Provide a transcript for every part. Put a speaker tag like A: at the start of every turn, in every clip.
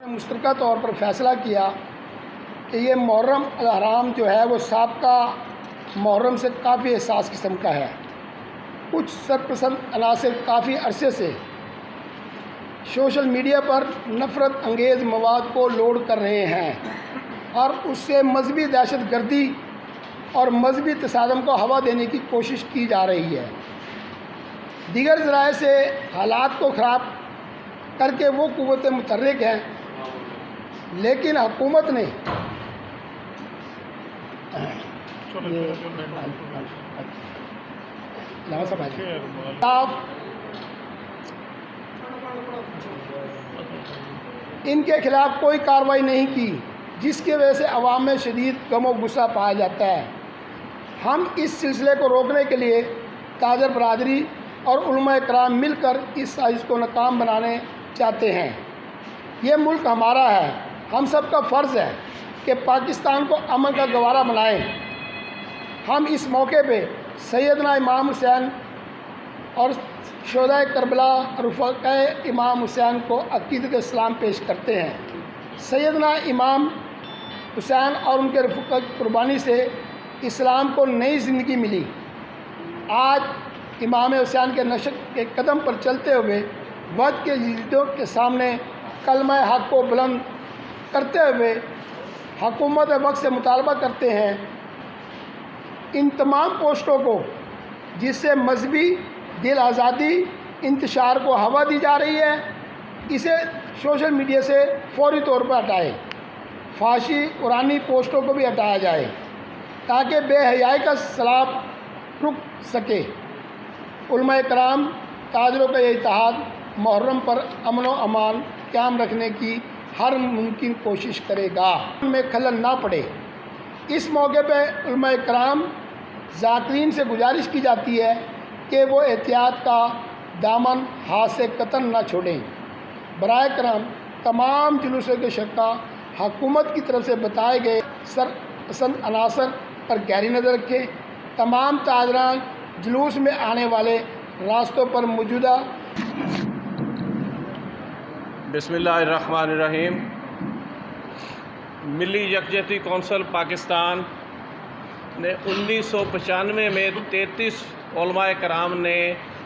A: مشترکہ طور پر فیصلہ کیا کہ یہ محرم الحرام جو ہے وہ سابقہ محرم سے کافی حساس قسم کا ہے۔ کچھ سرپسند عناصر کافی عرصے سے سوشل میڈیا پر نفرت انگیز مواد کو لوڈ کر رہے ہیں اور اس سے مذہبی دہشت گردی اور مذہبی تصادم کو ہوا دینے کی کوشش کی جا رہی ہے۔ دیگر ذرائع سے حالات کو خراب کر کے وہ قوتیں متحرک ہیں، لیکن حکومت نے ان کے خلاف کوئی کارروائی نہیں کی، جس کی وجہ سے عوام میں شدید غم و غصہ پایا جاتا ہے۔ ہم اس سلسلے کو روکنے کے لیے تاجر برادری اور علماء کرام مل کر اس سازش کو ناکام بنانے چاہتے ہیں۔ یہ ملک ہمارا ہے، ہم سب کا فرض ہے کہ پاکستان کو امن کا گہوارہ بنائیں۔ ہم اس موقع پہ سیدنا امام حسین اور شہدائے کربلا رفقائے امام حسین کو عقیدت اسلام پیش کرتے ہیں۔ سیدنا امام حسین اور ان کے رفقا کی قربانی سے اسلام کو نئی زندگی ملی۔ آج امام حسین کے نقش کے قدم پر چلتے ہوئے وقت کے جدوں کے سامنے کلمہ حق کو بلند کرتے ہوئے حکومت وقت سے مطالبہ کرتے ہیں ان تمام پوسٹوں کو جس سے مذہبی دل آزادی انتشار کو ہوا دی جا رہی ہے، اسے سوشل میڈیا سے فوری طور پر ہٹائے۔ فحاشی قرآنی پوسٹوں کو بھی ہٹایا جائے تاکہ بے حیائی کا سیلاب رک سکے۔ علماء کرام تاجروں کا یہ اتحاد محرم پر امن و امان قائم رکھنے کی ہر ممکن کوشش کرے گا، میں خلل نہ پڑے۔ اس موقع پہ علماء کرام ذاکرین سے گزارش کی جاتی ہے کہ وہ احتیاط کا دامن ہاتھ سے قطعاً نہ چھوڑیں۔ برائے کرم تمام جلوسوں کے شرکا حکومت کی طرف سے بتائے گئے سرپسند عناصر پر گہری نظر رکھیں۔ تمام تاجران جلوس میں آنے والے راستوں پر موجودہ
B: بسم اللہ الرحمن الرحیم۔ ملی یکجہتی کونسل پاکستان نے 1995 میں 33 علماء کرام نے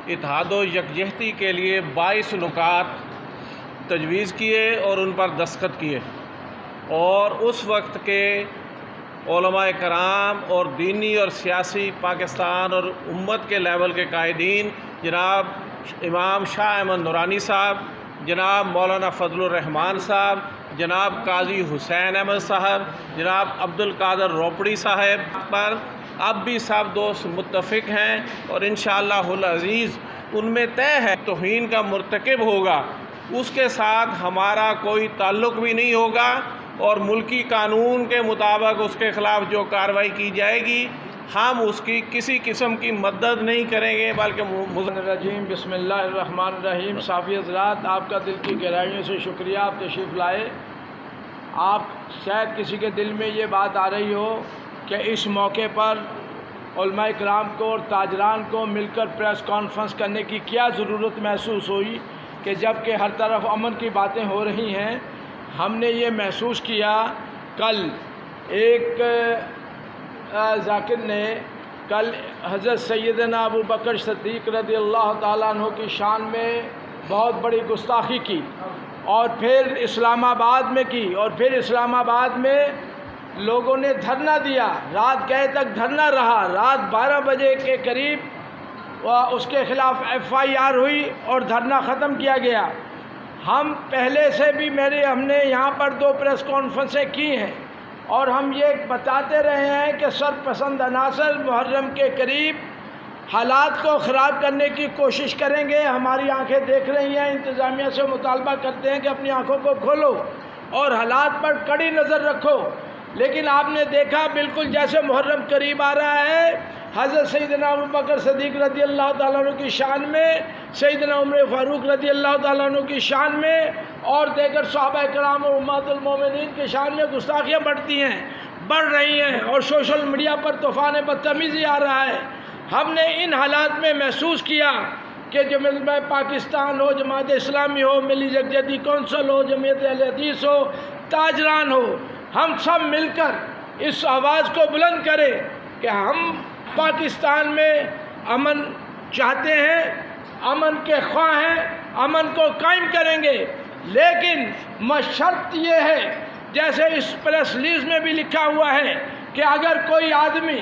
B: اتحاد و یکجہتی کے لیے 22 نکات تجویز کیے اور ان پر دستخط کیے، اور اس وقت کے علماء کرام اور دینی اور سیاسی پاکستان اور امت کے لیول کے قائدین جناب امام شاہ احمد نورانی صاحب، جناب مولانا فضل الرحمان صاحب، جناب قاضی حسین احمد صاحب، جناب عبدالقادر روپڑی صاحب پر اب بھی سب دوست متفق ہیں، اور انشاءاللہ العزیز ان میں طے ہے توہین کا مرتکب ہوگا اس کے ساتھ ہمارا کوئی تعلق بھی نہیں ہوگا، اور ملکی قانون کے مطابق اس کے خلاف جو کارروائی کی جائے گی ہم اس کی کسی قسم کی مدد نہیں کریں گے، بلکہ
C: الرجیم بسم اللہ الرحمن الرحیم۔ صافی حضرات، آپ کا دل کی گہرائیوں سے شکریہ، آپ تشریف لائے۔ آپ شاید کسی کے دل میں یہ بات آ رہی ہو کہ اس موقع پر علماء کرام کو اور تاجران کو مل کر پریس کانفرنس کرنے کی کیا ضرورت محسوس ہوئی کہ جب کہ ہر طرف امن کی باتیں ہو رہی ہیں۔ ہم نے یہ محسوس کیا، کل ایک ذاکر نے حضرت سیدنا ابو بکر صدیق رضی اللہ تعالیٰ عنہ کی شان میں بہت بڑی گستاخی کی، اور پھر اسلام آباد میں کی، اور پھر اسلام آباد میں لوگوں نے دھرنا دیا، رات گئے تک دھرنا رہا، رات 12 بجے کے قریب اس کے خلاف FIR ہوئی اور دھرنا ختم کیا گیا۔ ہم پہلے سے بھی ہم نے یہاں پر 2 پریس کانفرنسیں کی ہیں، اور ہم یہ بتاتے رہے ہیں کہ سرپسند عناصر محرم کے قریب حالات کو خراب کرنے کی کوشش کریں گے۔ ہماری آنکھیں دیکھ رہی ہیں، انتظامیہ سے مطالبہ کرتے ہیں کہ اپنی آنکھوں کو کھولو اور حالات پر کڑی نظر رکھو، لیکن آپ نے دیکھا بالکل جیسے محرم قریب آ رہا ہے، حضرت سیدنا ابو بکر صدیق رضی اللہ تعالیٰ عنہ کی شان میں، سیدنا عمر فاروق رضی اللہ تعالیٰ عنہ کی شان میں، اور دیگر صحابہ کرام اور امہات المومنین کی شان میں گستاخیاں بڑھ رہی ہیں، اور سوشل میڈیا پر طوفان بدتمیزی آ رہا ہے۔ ہم نے ان حالات میں محسوس کیا کہ جمع پاکستان ہو، جماعت اسلامی ہو، ملی یکجہتی کونسل ہو، جمعیت اہل حدیث ہو، تاجران ہو، ہم سب مل کر اس آواز کو بلند کریں کہ ہم پاکستان میں امن چاہتے ہیں، امن کے خواہ ہیں، امن کو قائم کریں گے، لیکن مشرط یہ ہے جیسے اس پریس ریلیز میں بھی لکھا ہوا ہے کہ اگر کوئی آدمی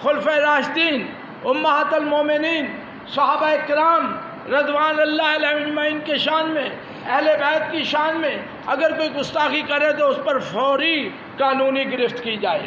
C: خلفائے راشدین، امہات المومنین، صحابہ کرام رضوان اللہ علیہم اجمعین کے شان میں، اہل بیت کی شان میں اگر کوئی گستاخی کرے تو اس پر فوری قانونی گرفت کی جائے۔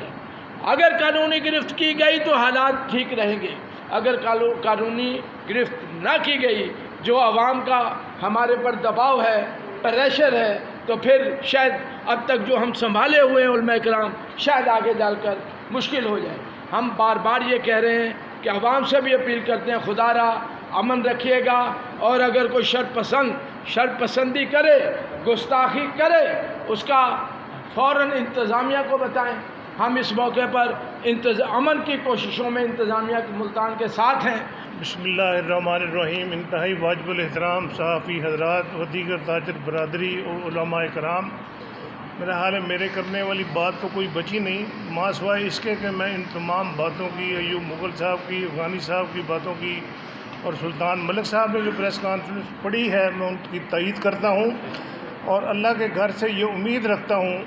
C: اگر قانونی گرفت کی گئی تو حالات ٹھیک رہیں گے، اگر قانونی گرفت نہ کی گئی، جو عوام کا ہمارے پر دباؤ ہے، پریشر ہے، تو پھر شاید اب تک جو ہم سنبھالے ہوئے ہیں علماء کرام، شاید آگے ڈال کر مشکل ہو جائے۔ ہم بار بار یہ کہہ رہے ہیں کہ عوام سے بھی اپیل کرتے ہیں خدا را امن رکھیے گا، اور اگر کوئی شر پسندی کرے، گستاخی کرے، اس کا فوراً انتظامیہ کو بتائیں۔ ہم اس موقع پر امن کی کوششوں میں انتظامیہ ملتان کے ساتھ ہیں۔
D: بسم اللہ الرحمن الرحیم۔ انتہائی واجب الاحترام صحافی حضرات و دیگر تاجر برادری اور علماء کرام، میرا حال ہے میرے کرنے والی بات تو کوئی بچی نہیں، ماں سوائے اس کے کہ میں ان تمام باتوں کی، ایوب مغل صاحب کی، افغانی صاحب کی باتوں کی، اور سلطان ملک صاحب نے جو پریس کانفرنس پڑھی ہے میں ان کی تائید کرتا ہوں، اور اللہ کے گھر سے یہ امید رکھتا ہوں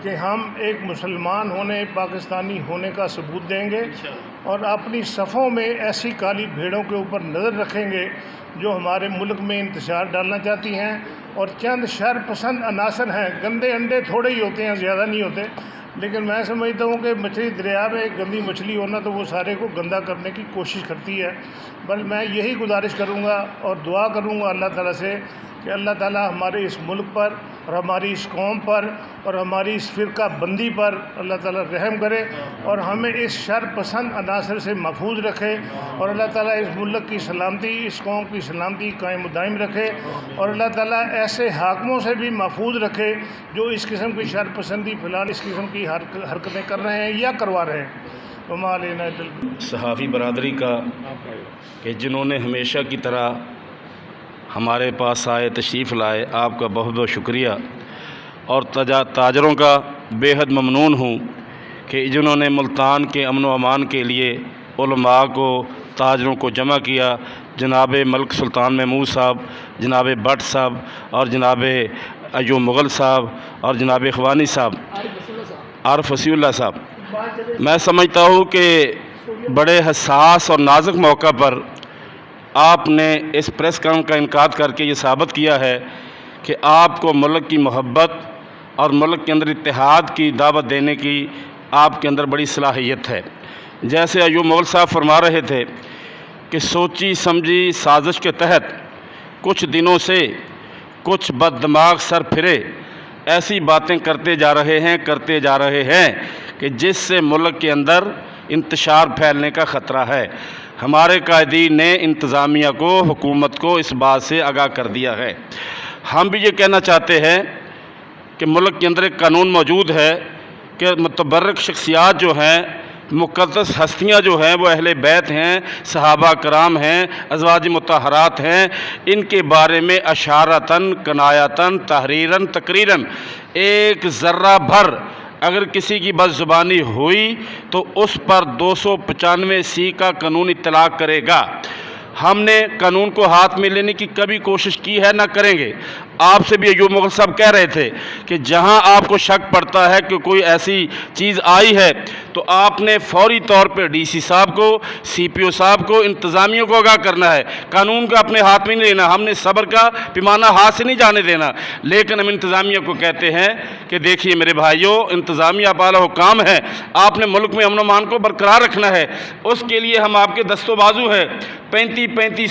D: کہ ہم ایک مسلمان ہونے، پاکستانی ہونے کا ثبوت دیں گے، اور اپنی صفوں میں ایسی کالی بھیڑوں کے اوپر نظر رکھیں گے جو ہمارے ملک میں انتشار ڈالنا چاہتی ہیں، اور چند شر پسند عناصر ہیں۔ گندے انڈے تھوڑے ہی ہوتے ہیں، زیادہ نہیں ہوتے، لیکن میں سمجھتا ہوں کہ مچھلی دریا میں ایک گندی مچھلی ہونا تو وہ سارے کو گندا کرنے کی کوشش کرتی ہے۔ بل میں یہی گزارش کروں گا اور دعا کروں گا اللہ تعالیٰ سے کہ اللہ تعالیٰ ہمارے اس ملک پر اور ہماری اس قوم پر اور ہماری اس فرقہ بندی پر اللہ تعالیٰ رحم کرے، اور ہمیں اس شر پسند عناصر سے محفوظ رکھے، اور اللہ تعالیٰ اس ملک کی سلامتی، اس قوم کی سلامتی قائم و دائم رکھے، اور اللہ تعالیٰ ایسے حاکموں سے بھی محفوظ رکھے جو اس قسم کی شر پسندی فلان اس قسم کی حرکتیں کر رہے ہیں یا کروا رہے ہیں۔ وما علینا الا البلاغ۔
E: صحافی برادری کا کہ جنہوں نے ہمیشہ کی طرح ہمارے پاس آئے، تشریف لائے، آپ کا بہت بہت شکریہ، اور تاجروں کا بے حد ممنون ہوں کہ جنہوں نے ملتان کے امن و امان کے لیے علماء کو، تاجروں کو جمع کیا۔ جناب ملک سلطان محمود صاحب، جناب بٹ صاحب، اور جناب ایوب مغل صاحب، اور جناب اخوانی صاحب، عارف وسیع اللہ صاحب۔ میں سمجھتا ہوں کہ بڑے حساس اور نازک موقع پر آپ نے اس پریس کانفرنس کا انعقاد کر کے یہ ثابت کیا ہے کہ آپ کو ملک کی محبت اور ملک کے اندر اتحاد کی دعوت دینے کی آپ کے اندر بڑی صلاحیت ہے۔ جیسے ایوب مغل صاحب فرما رہے تھے کہ سوچی سمجھی سازش کے تحت کچھ دنوں سے کچھ بد دماغ سر پھرے ایسی باتیں کرتے جا رہے ہیں کہ جس سے ملک کے اندر انتشار پھیلنے کا خطرہ ہے۔ ہمارے قائدین نے انتظامیہ کو، حکومت کو اس بات سے آگاہ کر دیا ہے۔ ہم بھی یہ کہنا چاہتے ہیں کہ ملک کے اندر ایک قانون موجود ہے کہ متبرک شخصیات جو ہیں، مقدس ہستیاں جو ہیں، وہ اہل بیت ہیں، صحابہ کرام ہیں، ازواج مطہرات ہیں، ان کے بارے میں اشارتاً، کنایتاً، تحریراً، تقریراً ایک ذرہ بھر اگر کسی کی بد زبانی ہوئی تو اس پر 295 کا قانون اطلاق کرے گا۔ ہم نے قانون کو ہاتھ میں لینے کی کبھی کوشش کی ہے، نہ کریں گے۔ آپ سے بھی ایوب مغل صاحب کہہ رہے تھے کہ جہاں آپ کو شک پڑتا ہے کہ کوئی ایسی چیز آئی ہے تو آپ نے فوری طور پہ ڈی سی صاحب کو، سی پی او صاحب کو، انتظامیہ کو آگاہ کرنا ہے۔ قانون کا اپنے ہاتھ میں نہیں لینا، ہم نے صبر کا پیمانہ ہاتھ سے نہیں جانے دینا، لیکن ہم انتظامیہ کو کہتے ہیں کہ دیکھیے میرے بھائیوں، انتظامیہ بالا حکام ہے، آپ نے ملک میں امن و امان کو برقرار رکھنا ہے، اس کے لیے ہم آپ کے دست و بازو ہیں۔ 35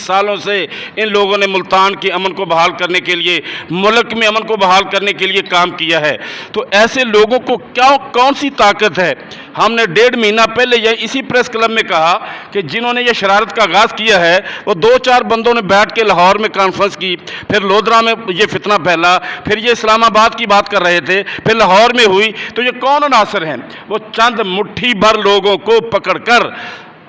E: سالوں سے ان لوگوں نے ملتان کے امن کو بحال کرنے کے لیے، ملک میں امن کو بحال کرنے کے لیے کام کیا ہے، تو ایسے لوگوں کو کون سی طاقت ہے؟ ہم نے 1.5 مہینہ پہلے یہ اسی پریس کلب میں کہا کہ جنہوں نے یہ شرارت کا آغاز کیا ہے وہ 2-4 بندوں نے بیٹھ کے لاہور میں کانفرنس کی، پھر لودھرا میں یہ فتنہ پھیلا، پھر یہ اسلام آباد کی بات کر رہے تھے، پھر لاہور میں ہوئی، تو یہ کون عناصر ہیں؟ وہ چند مٹھی بھر لوگوں کو پکڑ کر